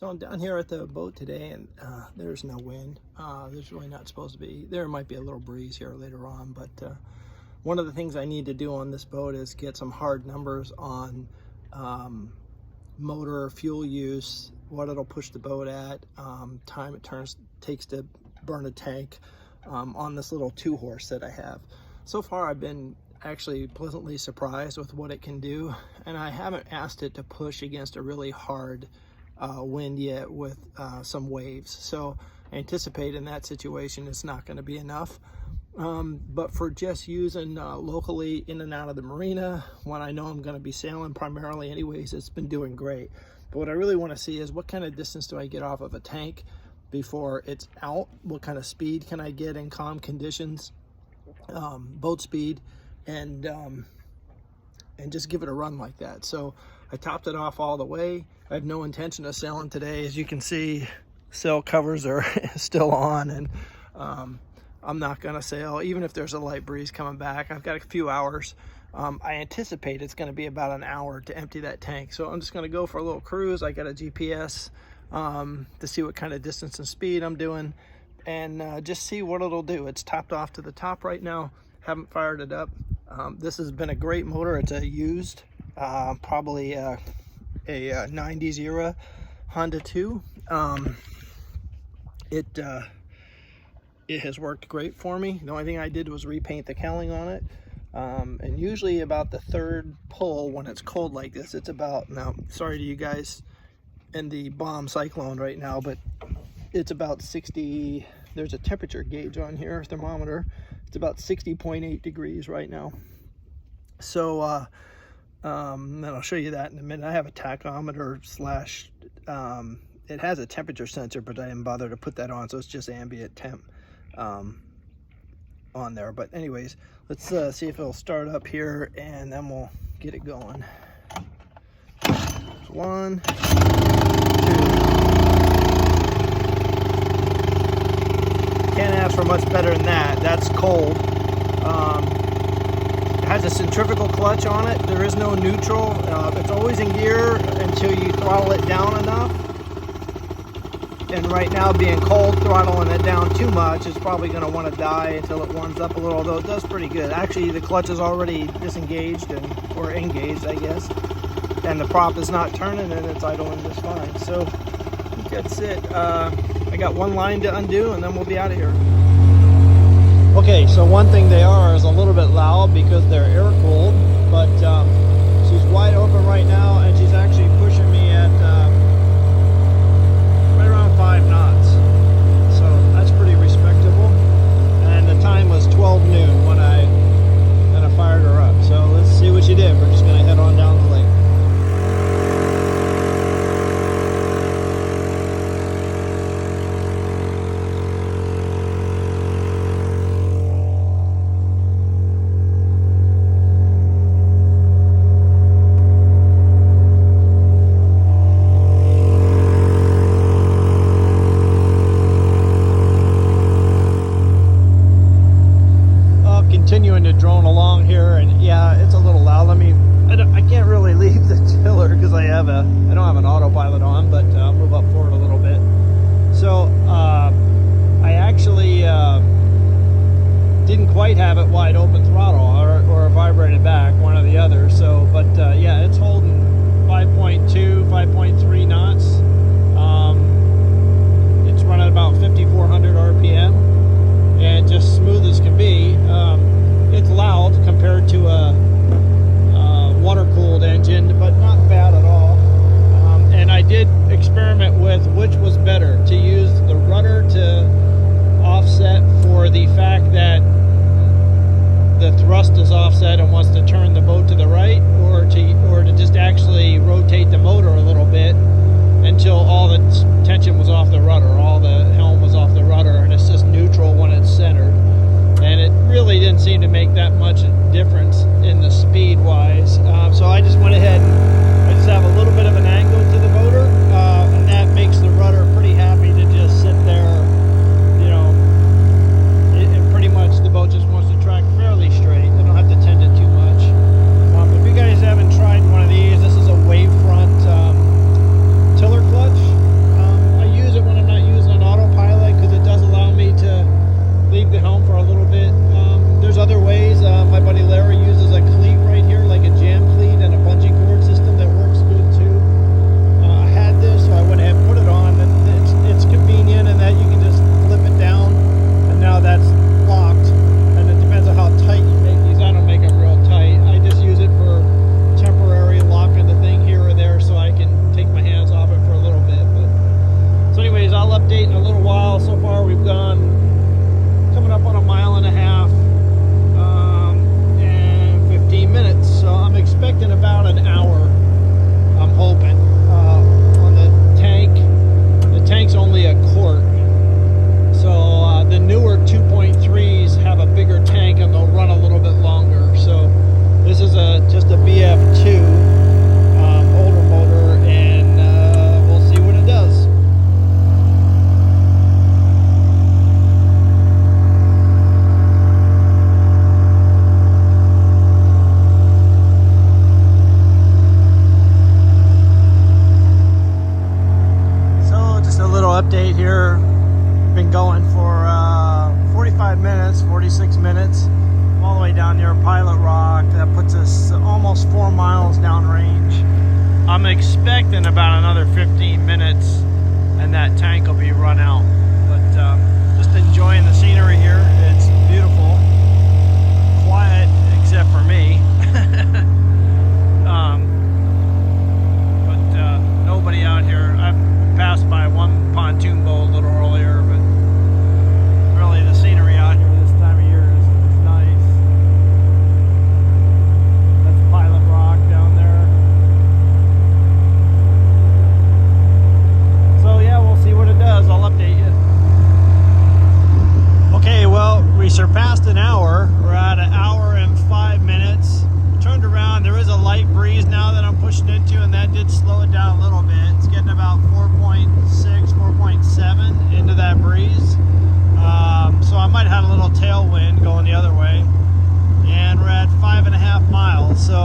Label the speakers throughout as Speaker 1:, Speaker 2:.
Speaker 1: So I'm down here at the boat today, and there's no wind. There's really not supposed to be. There might be a little breeze here later on, but one of the things I need to do on this boat is get some hard numbers on motor fuel use, what it'll push the boat at, time it takes to burn a tank on this little 2-horse that I have. So far I've been actually pleasantly surprised with what it can do, and I haven't asked it to push against a really hard wind yet with some waves. So I anticipate in that situation it's not going to be enough. But for just using locally in and out of the marina, when I know I'm going to be sailing primarily anyways, it's been doing great. But what I really want to see is what kind of distance do I get off of a tank before it's out? What kind of speed can I get in calm conditions, boat speed, and just give it a run like that. So I topped it off all the way. I have no intention of sailing today. As you can see, sail covers are still on, and I'm not gonna sail even if there's a light breeze coming back. I've got a few hours. I anticipate it's gonna be about an hour to empty that tank. So I'm just gonna go for a little cruise. I got a GPS to see what kind of distance and speed I'm doing, and just see what it'll do. It's topped off to the top right now. Haven't fired it up. This has been a great motor. It's a used, probably a 90s era Honda 2. It has worked great for me. The only thing I did was repaint the cowling on it. And usually about the third pull when it's cold like this, it's about, now sorry to you guys in the bomb cyclone right now, but it's about 60, there's a temperature gauge on here, thermometer. It's about 60.8 degrees right now. So and I'll show you that in a minute. I have a tachometer slash, it has a temperature sensor, but I didn't bother to put that on, so it's just ambient temp on there. But anyways, let's see if it'll start up here, and then we'll get it going. 1, 2. Can't ask for much better than that. That's cold. It has a centrifugal clutch on it. There is no neutral. It's always in gear until you throttle it down enough. And right now, being cold, throttling it down too much is probably going to want to die until it warms up a little, although it does pretty good. Actually, the clutch is already disengaged, or engaged, I guess. And the prop is not turning, and it's idling just fine. So I think that's it. I got one line to undo, and then we'll be out of here. Okay, so one thing they are is a little bit loud because they're air cooled, but she's wide open right now, and she's actually pushing me at right around 5 knots. So that's pretty respectable. And the time was 12 noon when I fired her up. So let's see what she did. We're just gonna head on down the lake. Continuing to drone along here, and yeah, it's a little loud. I can't really leave the tiller because I don't have an autopilot on, but I'll move up forward a little bit. So I actually didn't quite have it wide open throttle or vibrated back, one or the other. So, but yeah, it's holding 5.2, 5.3 knots. It's running about 5,400 RPM, and just smooth as can be. It's loud compared to a water-cooled engine, but not bad at all. And I did experiment with which was better, to use the rudder to offset for the fact that the thrust is offset and wants to turn the boat to the right, or to just actually rotate the motor a little bit until all the tension was off the rudder, all the helm was off the rudder, and it's just neutral when it's centered. And it really didn't seem to make that much difference in the speed wise. So I just went ahead and I just have a little bit of an angle to the motor, and that makes the rudder pretty happy to just sit there, you know, and pretty much the boat just wants to track fairly straight. They don't have to tend it too much. If you guys haven't tried one of these, this is a Wavefront tiller clutch. update in a little while. So far we've gone coming up on a mile and a half and 15 minutes. So I'm expecting about an hour, I'm hoping, on the tank. The tank's only a quart. So the newer 2.3s have a bigger tank and they'll run a little bit longer. So this is just a BF2 older motor, and we'll see what it does. So just a little update here. Been going for 45 minutes, 46 minutes, all the way down near Pilot Rock. That puts us almost 4 miles downrange. I'm expecting about another 15 minutes and that tank will be run out. But just enjoying the scenery here. It's beautiful, quiet except for me. But nobody out here. I've passed by one pontoon boat a little earlier, but really the scenery out here this time of year is nice. That's Pilot Rock down there. So yeah, we'll see what it does. I'll update you. Okay, well, we surpassed an hour. We're at an hour and 5 minutes. Turned around. There is a light breeze now that I'm pushing into, and that did slow it down a little bit. It's getting about 4.6, 4.7 into that breeze. So I might have had a little tailwind going the other way. And we're at 5.5 miles. So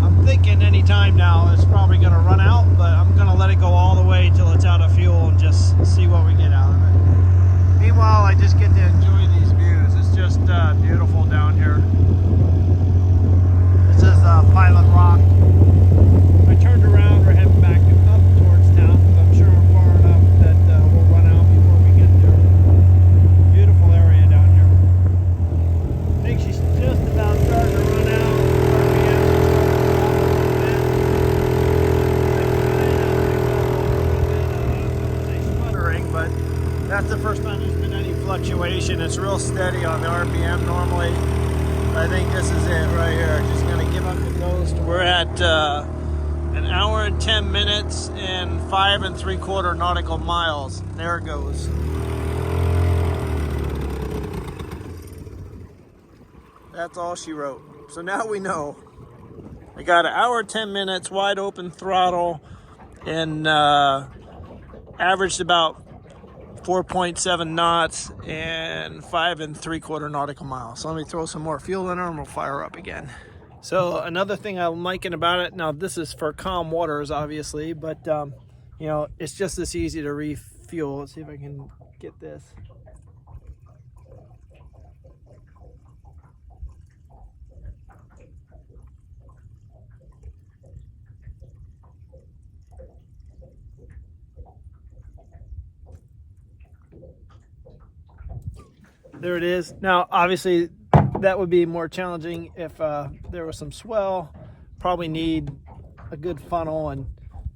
Speaker 1: I'm thinking any time now it's probably going to run out, but I'm going to let it go all the way till it's out of fuel and just see what we get out of it. Meanwhile, I just get to enjoy these views. It's just beautiful down here. This is Pilot Rock. I turned around, we're heading back up towards town because I'm sure we're far enough that we'll run out before we get there. Beautiful area down here. I think she's just about starting to run out. Sputtering, but that's the first time there's been any fluctuation. It's real steady on the RPM normally. I think this is it right here. Just gonna give up the ghost. We're at an hour and 10 minutes and 5 3/4 nautical miles. There it goes. That's all she wrote. So now we know. I got an hour 10 minutes, wide open throttle, and averaged about 4.7 knots and 5 3/4 nautical miles. So let me throw some more fuel in her and we'll fire up again. So another thing I'm liking about it, now this is for calm waters obviously, but you know, it's just this easy to refuel. Let's see if I can get this. There it is. Now, obviously, that would be more challenging if there was some swell. Probably need a good funnel and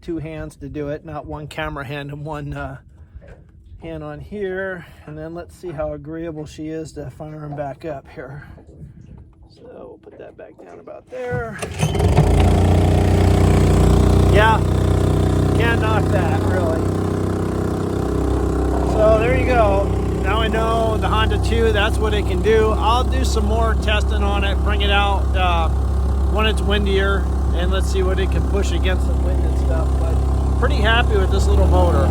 Speaker 1: 2 hands to do it, not one camera hand and one hand on here. And then let's see how agreeable she is to firing back up here. So we'll put that back down about there. Yeah, can't knock that, really. So there you go. Now I know the Honda 2, that's what it can do. I'll do some more testing on it, bring it out when it's windier, and let's see what it can push against the wind and stuff. But pretty happy with this little motor.